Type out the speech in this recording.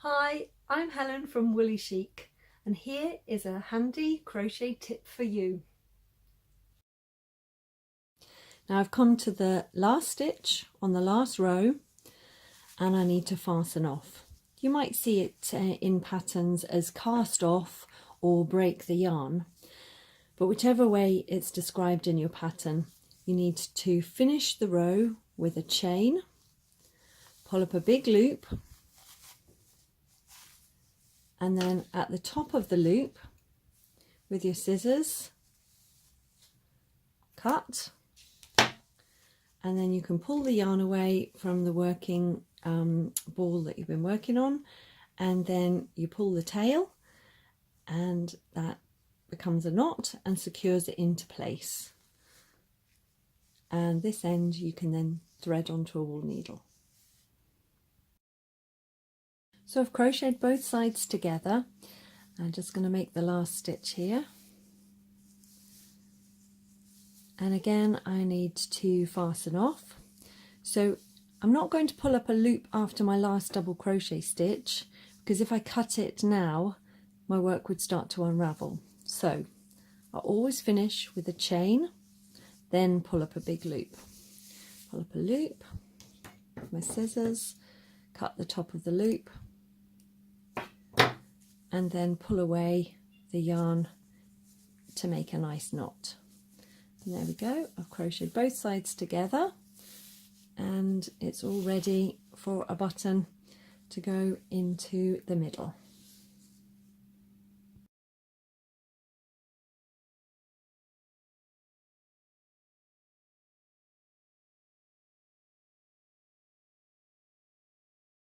Hi, I'm Helen from Woolly Chic, and here is a handy crochet tip for you. Now I've come to the last stitch on the last row and I need to fasten off. You might see it in patterns as cast off or break the yarn, but whichever way it's described in your pattern, you need to finish the row with a chain, pull up a big loop, and then at the top of the loop with your scissors cut, and then you can pull the yarn away from the working ball that you've been working on, and then you pull the tail and that becomes a knot and secures it into place, and this end you can then thread onto a wool needle. So I've crocheted both sides together. I'm just going to make the last stitch here, and again I need to fasten off. So I'm not going to pull up a loop after my last double crochet stitch, because if I cut it now my work would start to unravel. So I always finish with a chain, then pull up a big loop. Pull up a loop with my scissors, cut the top of the loop, and then pull away the yarn to make a nice knot. And there we go, I've crocheted both sides together and it's all ready for a button to go into the middle.